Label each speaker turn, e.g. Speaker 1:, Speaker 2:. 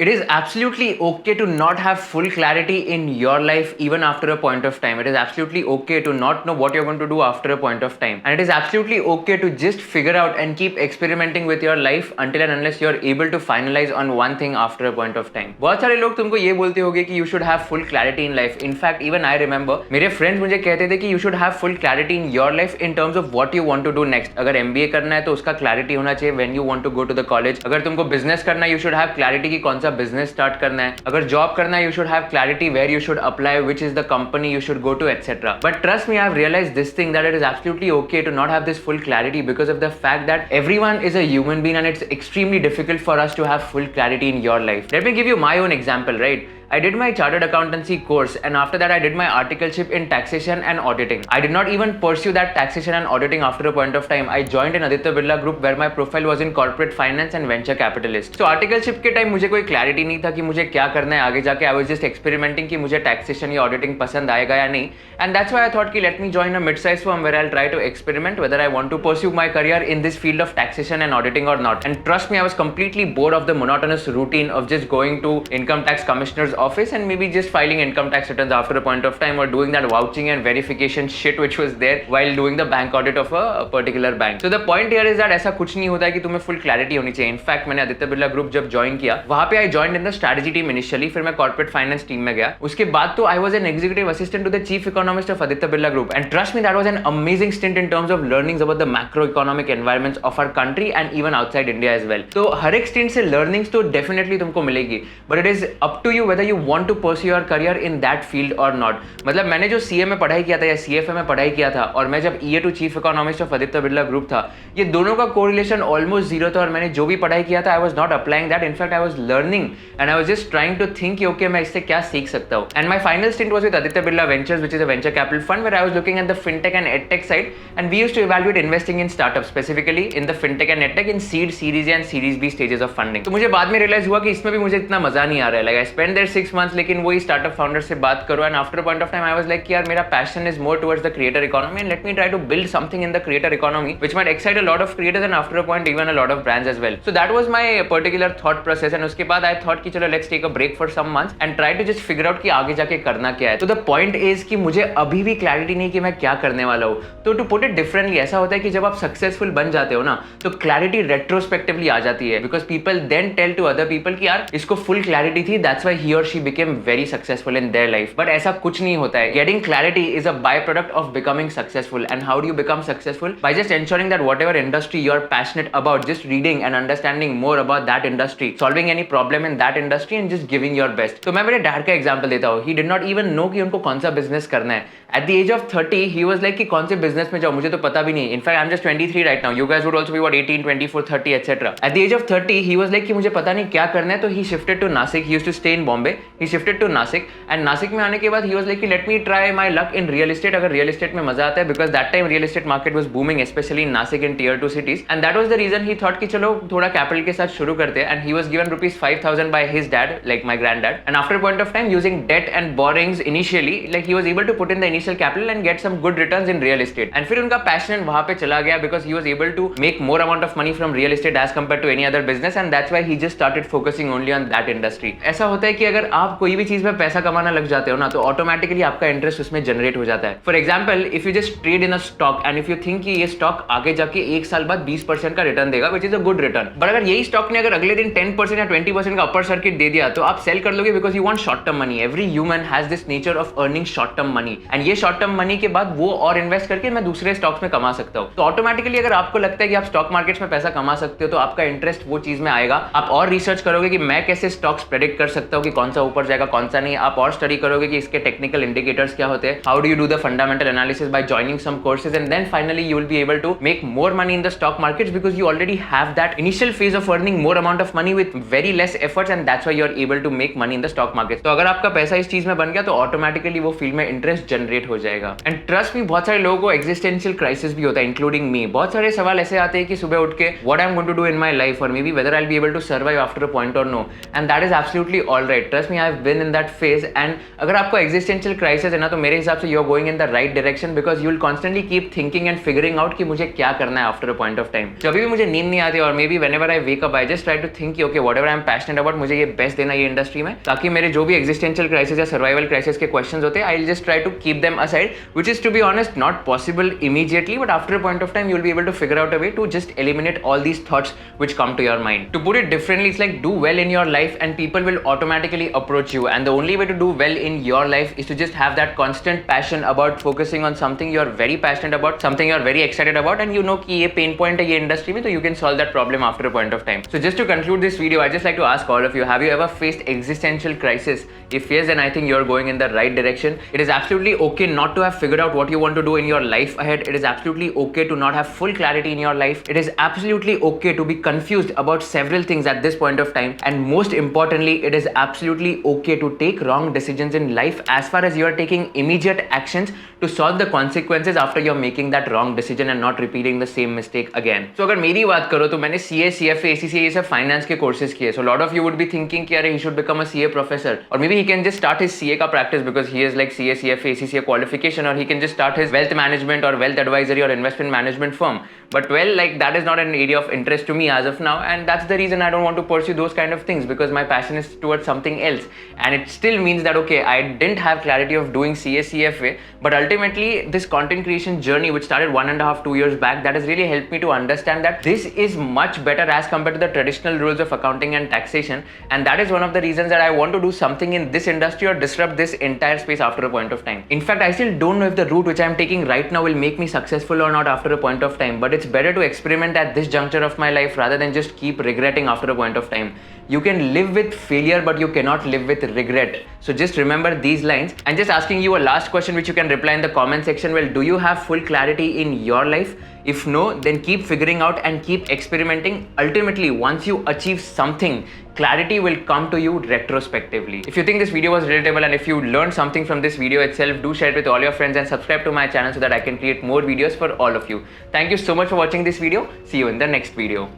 Speaker 1: It is absolutely okay to not have full clarity in your life even after a point of time. It is absolutely okay to not know what you're going to do after a point of time. And it is absolutely okay to just figure out and keep experimenting with your life until and unless you're able to finalize on one thing after a point of time. बहुत सारे लोग तुमको ये बोलते होंगे कि you should have full clarity in life. In fact, even I remember मेरे friends मुझे कहते थे कि you should have full clarity in your life in terms of what you want to do next. अगर MBA करना है तो उसका clarity होना चाहिए when you want to go to the college. अगर तुमको business करना है you should have clarity कि कौन सा बिजनेस स्टार्ट करना है. अगर जॉब करना है you should have clarity where you should apply, which is the company you should go to, etcetera. But trust me, I have realised this thing that it is absolutely okay to not have this full clarity because of the fact that everyone is a human being and it's extremely difficult for us to have full clarity in your life. Let me give you my own example, right? I did my chartered accountancy course and after that I did my articleship in taxation and auditing. I did not even pursue that taxation and auditing after a point of time. I joined in Aditya Birla Group where my profile was in corporate finance and venture capitalist. So articleship के time मुझे कोई clarity नहीं था कि मुझे क्या करना है आगे जाके. I was just experimenting कि मुझे taxation या auditing पसंद आएगा या नहीं. And that's why I thought कि let me join a mid-sized firm where I'll try to experiment whether I want to pursue my career in this field of taxation and auditing or not. And trust me, I was completely bored of the monotonous routine of just going to income tax commissioner's office and maybe just filing income tax returns after a point of time or doing that vouching and verification shit which was there while doing the bank audit of a particular bank. So the point here is that ऐसा कुछ नहीं होता है कि तुम्हें full clarity होनी चाहिए. In fact मैंने आदित्य बिरला ग्रुप जब ज्वाइन किया वहां पे I join in the strategy team initially, फिर मैं कॉर्पोरेट फाइनेंस टीम में गया. उसके बाद तो I was an executive assistant to the chief economist of Aditya Birla group and trust me that was an amazing stint in terms of learnings about the macro economic environments of our country and even outside India as well. तो हर एक stint से learnings तो definitely तुमको मिलेगी, but it is up to you whether you want to pursue your career in that field और not. मतलब मैंने जो सीए में पढ़ाई किया था या सीएफए में पढ़ाई किया था और मैं जब EA to chief economist of Aditya Birla group था, ये दोनों का कोरिलेशन ऑलमोस्ट जीरो था. और मैंने जो भी पढ़ाई किया था I was not applying that. In fact I was learning and I was just trying to think okay मैं इससे क्या सीख सकता हूं. And my final stint was with Aditya Birla ventures which is a venture capital fund where I was looking at the fintech and edtech side and we used to evaluate investing in startup, specifically in the fintech and edtech in seed, series and series B stages of funding. तो मुझे बाद में realise हुआ कि इसमें भी मुझे इतना मजा नहीं आ रहा है. Like I spend there 6 months, लेकिन वही स्टार्टअप फाउंडर से बात करो and after a point of time I was like कि यार मेरा passion is more towards the creator economy and let me try to build something in the creator economy which might excite a lot of creators and after a point even a lot of brands as well. So that was my particular thought process and उसके बाद I thought कि चलो let's take a break for some months and try to just figure out कि आगे जाके करना क्या है. तो द पॉइंट इज कि मुझे अभी भी क्लैरिटी नहीं कि मैं क्या करने वाला हूं. तो टू पुट इट डिफरेंटली, ऐसा होता है कि जब आप सक्सेसफुल बन जाते हो ना तो क्लैरिटी रेट्रोस्पेक्टिवली आ जाती है because people then tell to other people कि यार इसको फुल क्लैरिटी थी, दैट्स व्हाई ही और she became very successful in their life. But ऐसा कुछ नहीं होता है. Getting clarity is a byproduct of becoming successful. And how do you become successful? By just ensuring that whatever industry you're passionate about, just reading and understanding more about that industry, solving any problem in that industry and just giving your best. तो मैं मेरे dad का example देता हूँ. He did not even know कि उनको कौन सा बिजनेस करना है. At the age of 30, he was like कि कौन से बिजनेस में जाऊँ, मुझे तो पता भी नहीं. In fact, I'm just 23 right now. You guys would also be what 18, 24, 30, etc. At the age of 30, he was like कि मुझे पता नहीं क्या करना है. तो he shifted to Nasik. He used to stay in Bombay. He shifted to Nasik and Nasik में आने के बाद he was like कि let me try my luck in real estate. अगर real estate में मजा आता है because that time real estate market was booming especially in Nasik and tier 2 cities and that was the reason he thought कि चलो थोड़ा capital के साथ शुरू करते हैं. And he was given rupees 5,000 by his dad, like my granddad. And after a point of time, using debt and borrowings initially, like he was able to put in the initial capital and get some good returns in real estate. And फिर उनका passion वहाँ पे चला गया because he was able to make more amount of money from real estate as compared to any other business and that's why he just started focusing only on that industry. ऐसा होता है कि अगर आप कोई भी चीज में पैसा कमाना लग जाते हो ना तो ऑटोमेटिकली आपका इंटरेस्ट उसमें जनरेट हो जाता है. For example, if you just trade in a stock and if you think कि ये स्टॉक आगे जाके 1 साल बाद 20% का रिटर्न देगा which is a good return, but अगर यही स्टॉक ने अगर अगले दिन 10% या 20% का अपर सर्किट दे दिया तो आप सेल कर लोगे because you want short term money. Every human has this nature of earning short term money and ये शॉर्ट टर्म मनी के बाद वो और इन्वेस्ट करके मैं दूसरे स्टॉक्स में कमा सकता हूँ. तो ऑटोमेटिकली अगर आपको लगता है कि आप स्टॉक मार्केट्स में पैसा कमा सकते हो तो आपका इंटरेस्ट वो चीज में आएगा. आप और रिसर्च करोगे कि मैं कैसे स्टॉक्स प्रेडिक्ट कर सकता हूँ कि कौन सा ऊपर जाएगा कौन सा नहीं. आप और स्टडी करोगे कि इसके टेक्निकल इंडिकेटर्स क्या होते हैं, how do you do the fundamental analysis by joining some courses and then finally you will be able to make more money in the stock markets because you already have that initial phase of earning more amount of money with very less efforts and that's why you are able to make money in the stock market. तो अगर आपका पैसा इस चीज में बन गया तो ऑटोमेटिकली वो फील्ड में इंटरेस्ट जनरेट हो जाएगा. एंड ट्रस्ट मी, बहुत सारे लोगों को एग्जिस्टेंशियल क्राइसिस भी होता है इंक्लूडिंग मी. बहुत सारे सवाल ऐसे आते हैं कि सुबह उठ के what I am going to do in my life और may be whether I will be able to survive after a point और no, and that is absolutely alright. trust me, I've been in that phase. And अगर आपको existential crisis है ना, तो मेरे हिसाब से you're going in the right direction because you'll constantly keep thinking and figuring out कि मुझे क्या करना है after a point of time. जब भी मुझे नींद नहीं आती और maybe whenever I wake up, I just try to think कि okay, whatever I'm passionate about, मुझे ये best देना ये इंडस्ट्री में, ताकि मेरे जो भी existential crisis या survival crisis के questions होते हैं, I'll just try to keep them aside, which is to be honest not possible immediately, but after a point of time you'll be able to figure out a way to just eliminate all these thoughts which come to your mind. To put it differently, it's like do well in your life and people will automatically approach you, and the only way to do well in your life is to just have that constant passion about focusing on something you're very passionate about, something you're very excited about, and you know कि ये pain point है ये industry में, so you can solve that problem after a point of time. So just to conclude this video, I just like to ask all of you, have you ever faced existential crisis? If yes, then I think you're going in the right direction. It is absolutely okay not to have figured out what you want to do in your life ahead. It is absolutely okay to not have full clarity in your life. It is absolutely okay to be confused about several things at this point of time. And most importantly, it is absolutely okay to take wrong decisions in life as far as you are taking immediate actions to solve the consequences after you're making that wrong decision and not repeating the same mistake again. So अगर मेरी बात करो तो मैंने CA, CFA, ACCA ये सब finance के courses किए. So a lot of you would be thinking कि अरे he should become a CA professor, or maybe he can just start his CA का practice because he is like CA, CFA, ACCA qualification, or he can just start his wealth management or wealth advisory or investment management firm. But well, like that is not an area of interest to me as of now, and that's the reason I don't want to pursue those kind of things, because my passion is towards something else. And it still means that okay, I didn't have clarity of doing CA, CFA, but ultimately this content creation journey which started 1.5 2 years back, that has really helped me to understand that this is much better as compared to the traditional rules of accounting and taxation, and that is one of the reasons that I want to do something in this industry or disrupt this entire space after a point of time. In fact, I still don't know if the route which I am taking right now will make me successful or not after a point of time, but it's better to experiment at this juncture of my life rather than just keep regretting after a point of time. You can live with failure, but you cannot live with regret. So just remember these lines. And just asking you a last question which you can reply in the comment section. Well, do you have full clarity in your life? If no, then keep figuring out and keep experimenting. Ultimately, once you achieve something, clarity will come to you retrospectively. If you think this video was relatable and if you learned something from this video itself, do share it with all your friends and subscribe to my channel so that I can create more videos for all of you. Thank you so much for watching this video. See you in the next video.